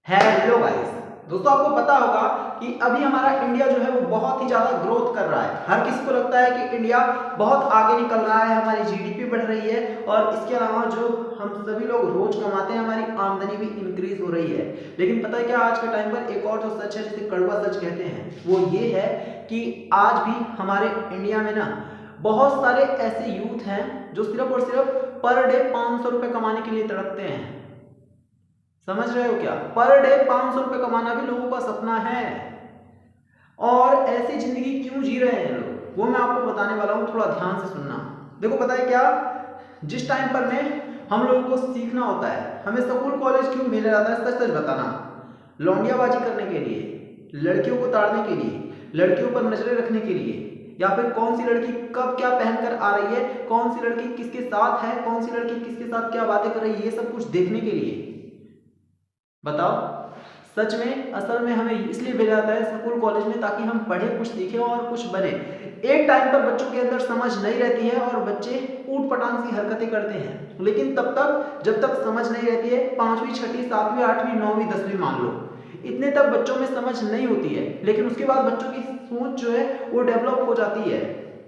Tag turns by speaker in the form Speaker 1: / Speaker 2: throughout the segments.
Speaker 1: Hello guys. दोस्तों, आपको पता होगा कि अभी हमारा इंडिया जो है वो बहुत ही ज़्यादा ग्रोथ कर रहा है। हर किसी को लगता है कि इंडिया बहुत आगे निकल रहा है, हमारी जीडीपी बढ़ रही है और इसके अलावा जो हम सभी लोग रोज कमाते हैं हमारी आमदनी भी इंक्रीज हो रही है। लेकिन पता है क्या, आज के टाइम पर एक और जो सच है, जिसे कड़वा सच कहते हैं, वो ये है कि आज भी हमारे इंडिया में ना बहुत सारे ऐसे यूथ हैं जो सिर्फ और सिर्फ पर डे 500 रुपये कमाने के लिए तड़पते हैं। समझ रहे हो क्या? पर डे 500 रुपये कमाना भी लोगों का सपना है। और ऐसी जिंदगी क्यों जी रहे हैं लोग, वो मैं आपको बताने वाला हूँ, थोड़ा ध्यान से सुनना। देखो, पता है क्या, जिस टाइम पर में हम लोगों को सीखना होता है, हमें स्कूल कॉलेज क्यों भेजा जाता है? सच सच बताना। लौंडियाबाजी करने के लिए, लड़कियों को ताड़ने के लिए, लड़कियों पर नजरें रखने के लिए, या फिर कौन सी लड़की कब क्या पहनकर आ रही है, कौन सी लड़की किसके साथ है, कौन सी लड़की किसके साथ क्या बातें कर रही है, ये सब कुछ देखने के लिए। बताओ, सच में असल में हमें इसलिए भेजा जाता है स्कूल कॉलेज में ताकि हम पढ़े, कुछ सीखें और कुछ बने। एक टाइम पर बच्चों के अंदर समझ नहीं रहती है और बच्चे ऊट पटांग सी हरकतें करते हैं, लेकिन तब तक जब तक समझ नहीं रहती है, 5वीं 6वीं 7वीं 8वीं 9वीं 10वीं मान लो, इतने तक बच्चों में समझ नहीं होती है। लेकिन उसके बाद बच्चों की सोच जो है वो डेवलप हो जाती है।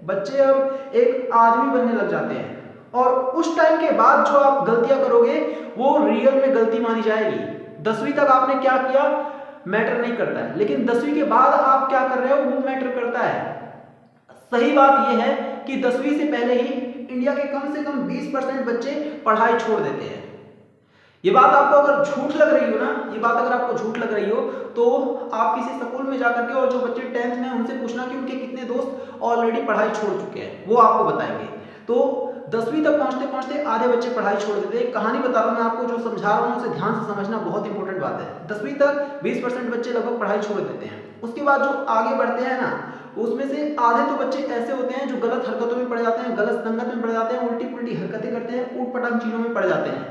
Speaker 1: बच्चे अब एक आदमी बनने लग जाते हैं और उस टाइम के बाद जो आप गलतियां करोगे वो रियल में गलती मानी जाएगी। 10वीं तक आपने क्या किया मैटर नहीं करता है, लेकिन 10वीं के बाद आप क्या कर रहे हो वो मैटर करता है। सही बात यह है कि 10वीं से पहले ही इंडिया के कम से कम 20% बच्चे पढ़ाई छोड़ देते हैं। ये बात आपको अगर झूठ लग रही हो ना, ये बात अगर आपको झूठ लग रही हो तो आप किसी स्कूल में जाकर के और जो बच्चे 10th में उनसे पूछना कि उनके कितने दोस्त ऑलरेडी पढ़ाई छोड़ चुके हैं, वो आपको बताएंगे। तो 10वीं तक पहुंचते पहुंचते आधे बच्चे पढ़ाई छोड़ देते हैं। कहानी बता रहा हूं मैं आपको, जो समझा रहा हूं उसे ध्यान से समझना, बहुत इंपॉर्टेंट बात है। 10वीं तक 20% बच्चे लगभग पढ़ाई छोड़ देते हैं। उसके बाद जो आगे बढ़ते हैं ना, उसमें से आधे तो बच्चे ऐसे होते हैं जो गलत हरकतों में पड़ जाते हैं, गलत संगत में पड़ जाते हैं, उल्टी पुल्टी हरकतें करते हैं, ऊट पटांग चीजों में पड़ जाते हैं।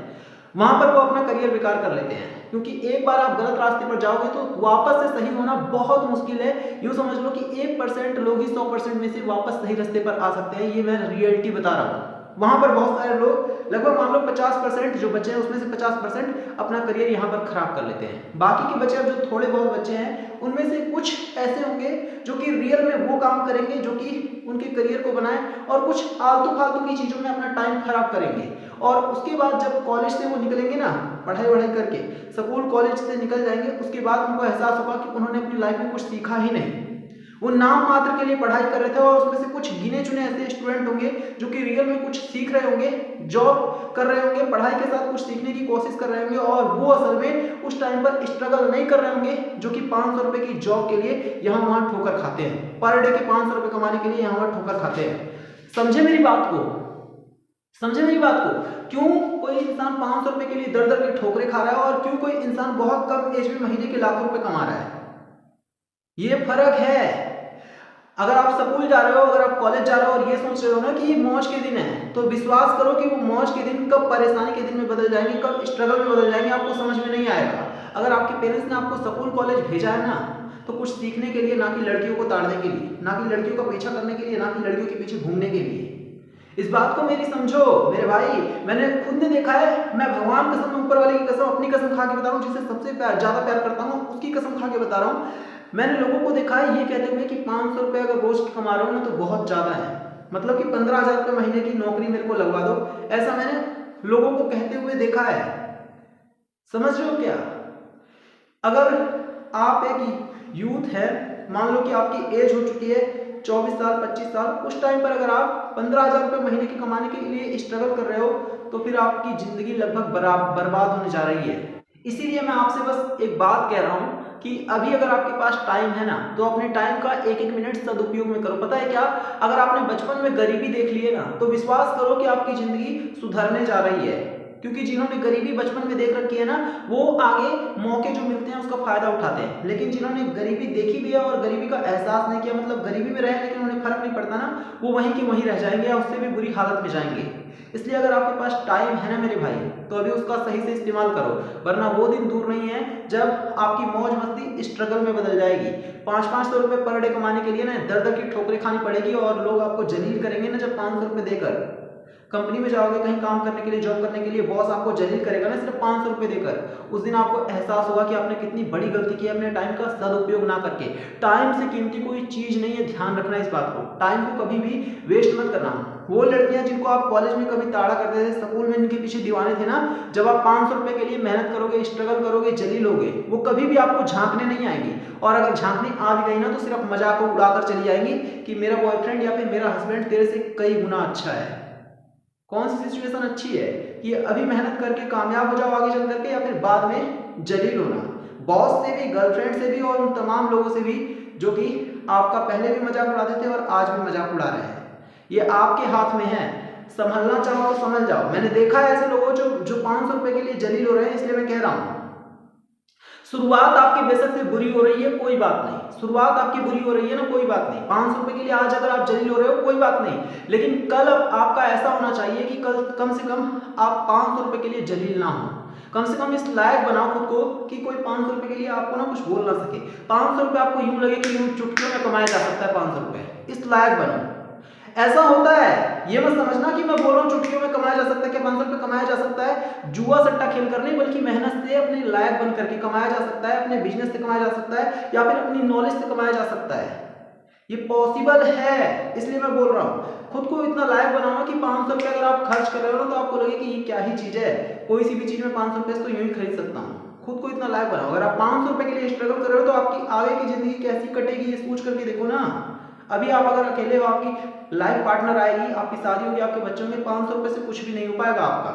Speaker 1: वहां पर वो अपना करियर बेकार कर लेते हैं, क्योंकि एक बार आप गलत रास्ते पर जाओगे तो वापस से सही होना बहुत मुश्किल है। यूं समझ लो कि 1% लोग ही 100% में से वापस सही रास्ते पर आ सकते हैं। ये मैं रियलिटी बता रहा हूँ। वहां पर बहुत सारे लोग, लगभग मान लो 50% जो बचे हैं उसमें से 50% अपना करियर यहाँ पर खराब कर लेते हैं। बाकी के बचे अब जो थोड़े बहुत बच्चे हैं उनमें से कुछ ऐसे होंगे जो कि रियल में वो काम करेंगे जो कि उनके करियर को बनाए, और कुछ आलतू फालतू की चीजों में अपना टाइम खराब करेंगे। और उसके बाद जब कॉलेज से वो निकलेंगे ना, पढ़ाई वढ़ाई करके स्कूल कॉलेज से निकल जाएंगे, उसके बाद उनको एहसास होगा कि उन्होंने अपनी लाइफ में कुछ सीखा ही नहीं। वो नाम मात्र के लिए पढ़ाई कर रहे थे और उसमें से कुछ गिने चुने ऐसे स्टूडेंट होंगे जो कि रियल में कुछ सीख रहे होंगे, जॉब कर रहे होंगे, पढ़ाई के साथ कुछ सीखने की कोशिश कर रहे होंगे, और वो असल में उस टाइम पर स्ट्रगल नहीं कर रहे होंगे, जो कि 500 रुपए की जॉब के लिए यहाँ वहां ठोकर खाते हैं। पर डे के 500 रुपए कमाने के लिए यहाँ वहां ठोकर खाते हैं। समझे मेरी बात को? समझे मेरी बात को? क्यों कोई इंसान 500 रुपए के लिए दर दर के ठोकरे खा रहा है और क्यों कोई इंसान बहुत कम एज में महीने के लाखों रुपए कमा रहा है? ये फर्क है। अगर आप स्कूल जा रहे हो, अगर आप कॉलेज जा रहे हो और ये सोच रहे हो ना कि ये मौज के दिन है, तो विश्वास करो कि वो मौज के दिन कब परेशानी के दिन में बदल जाएंगे, कब स्ट्रगल में बदल जाएंगे, आपको समझ में नहीं आएगा। अगर आपके पेरेंट्स ने आपको स्कूल कॉलेज भेजा है ना, तो कुछ सीखने के लिए, ना कि लड़कियों को ताड़ने के लिए, ना कि लड़कियों का पीछा करने के लिए, ना कि लड़कियों के पीछे घूमने के लिए। इस बात को मेरी समझो मेरे भाई। मैंने खुद ने देखा है, मैं भगवान कसम, ऊपर वाले की कसम, अपनी कसम खा के बता रहा हूँ, जिससे सबसे ज्यादा प्यार करता हूँ उसकी कसम खा के बता रहा हूँ। मैंने लोगों को देखा है ये कहते हुए कि 500 रुपये अगर रोज की कमा रहा हूँ ना तो बहुत ज्यादा है, मतलब कि 15,000 रुपये महीने की नौकरी मेरे को लगवा दो, ऐसा मैंने लोगों को कहते हुए देखा है। समझ रहे हो क्या? अगर आप एक यूथ है, मान लो कि आपकी एज हो चुकी है 24 साल 25 साल, उस टाइम पर अगर आप 15,000 रुपये महीने के कमाने के लिए स्ट्रगल कर रहे हो तो फिर आपकी जिंदगी लगभग बर्बाद होने जा रही है। इसीलिए मैं आपसे बस एक बात कह रहा हूं कि अभी अगर आपके पास टाइम है ना, तो अपने टाइम का एक एक मिनट सदुपयोग में करो। पता है क्या, अगर आपने बचपन में गरीबी देख ली है ना, तो विश्वास करो कि आपकी जिंदगी सुधरने जा रही है, क्योंकि जिन्होंने गरीबी बचपन में देख रखी है ना, वो आगे मौके जो मिलते हैं उसका फायदा उठाते हैं। लेकिन जिन्होंने गरीबी देखी भी है और गरीबी का एहसास नहीं किया, मतलब गरीबी में रहे लेकिन उन्हें फर्क नहीं पड़ता ना, वो वहीं के वहीं रह जाएंगे या उससे भी बुरी हालत में जाएंगे। इसलिए अगर आपके पास टाइम है ना मेरे भाई, तो अभी उसका सही से इस्तेमाल करो, वरना वो दिन दूर नहीं है जब आपकी मौज मस्ती स्ट्रगल में बदल जाएगी। 500-500 रुपए पर डे कमाने के लिए ना दर दर की ठोकरें खानी पड़ेगी और लोग आपको जलील करेंगे ना जब 500 रुपए देकर। कंपनी में जाओगे कहीं काम करने के लिए, जॉब करने के लिए, बॉस आपको जलील करेगा ना सिर्फ 500 रुपये देकर, उस दिन आपको एहसास होगा कि आपने कितनी बड़ी गलती की है अपने टाइम का सदुपयोग ना करके। टाइम से कीमती कोई चीज नहीं है, ध्यान रखना इस बात को। टाइम को कभी भी वेस्ट मत करना। वो लड़कियां जिनको आप कॉलेज में कभी ताड़ा करते थे, स्कूल में इनके पीछे दीवाने थे ना, जब आप 500 रुपये के लिए मेहनत करोगे, स्ट्रगल करोगे, जलील होगे, वो कभी भी आपको झांकने नहीं आएंगी। और अगर झांकने आ भी गई ना तो सिर्फ मजाक को उड़ाकर चली जाएंगी कि मेरा बॉयफ्रेंड या फिर मेरा हस्बैंड तेरे से कई गुना अच्छा है। कौन सी सिचुएशन अच्छी है कि अभी मेहनत करके कामयाब हो जाओ आगे चल करके, या फिर बाद में जलील होना? बॉस से भी, गर्लफ्रेंड से भी और उन तमाम लोगों से भी जो कि आपका पहले भी मजाक उड़ाते थे और आज भी मजाक उड़ा रहे हैं। ये आपके हाथ में है। संभलना चाहो तो संभल जाओ। मैंने देखा है ऐसे लोगों जो 500 रुपए के लिए जलील हो रहे हैं, इसलिए मैं कह रहा हूं शुरुआत आपकी बेशक से बुरी हो रही है, कोई बात नहीं। शुरुआत आपकी बुरी हो रही है ना, कोई बात नहीं। 500 रुपए के लिए आज अगर आप जलील हो रहे हो, कोई बात नहीं, लेकिन कल आपका ऐसा होना चाहिए कि कल कम से कम आप 500 रुपए के लिए जलील ना हो। कम से कम इस लायक बनाओ खुद को कि कोई 500 रुपए के लिए आपको ना कुछ बोल ना सके। 500 रुपए आपको यूं लगे कि यूं चुटकियों में कमाया जा सकता है 500 रुपए, इस लायक बनो। ऐसा होता है, ये मत समझना कि मैं बोल रहा हूँ चुटकियों में कमाया जा सकता है, क्या 500 रुपये कमाया जा सकता है जुआ सट्टा खेल कर नहीं, बल्कि मेहनत से अपने लायक बन करके कमाया जा सकता है, अपने बिजनेस से कमाया जा सकता है, या फिर अपनी नॉलेज से कमाया जा सकता है। ये पॉसिबल है, इसलिए मैं बोल रहा हूँ खुद को इतना लायक बनाओ कि 500 रुपये अगर आप खर्च कर रहे हो ना तो आपको लगे कि ये क्या ही चीज है, कोई सी भी चीज में 500 रुपये तो यूं ही खरीद सकता हूँ। खुद को इतना लायक बनाओ। अगर आप 500 रुपये के लिए स्ट्रगल कर रहे हो तो आपकी आगे की जिंदगी कैसी कटेगी ये सोच करके देखो ना। अभी आप अगर अकेले हो, आपकी लाइफ पार्टनर आएगी, आपकी शादी होगी, आपके बच्चों में 500 रुपये से कुछ भी नहीं हो पाएगा आपका।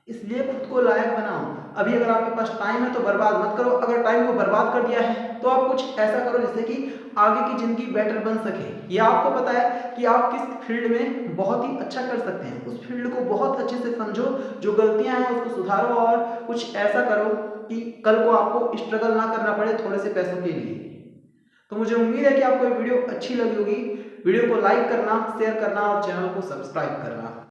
Speaker 1: इसलिए खुद को लायक बनाओ। अभी अगर आपके पास टाइम है तो बर्बाद मत करो। अगर टाइम को बर्बाद कर दिया है तो आप कुछ ऐसा करो जिससे कि आगे की जिंदगी बेटर बन सके। ये आपको पता है कि आप किस फील्ड में बहुत ही अच्छा कर सकते हैं, उस फील्ड को बहुत अच्छे से समझो, जो गलतियां हैं उसको सुधारो और कुछ ऐसा करो कि कल को आपको स्ट्रगल ना करना पड़े थोड़े से पैसों के लिए। तो मुझे उम्मीद है कि आपको ये वीडियो अच्छी लगी होगी। वीडियो को लाइक करना, शेयर करना और चैनल को सब्सक्राइब करना।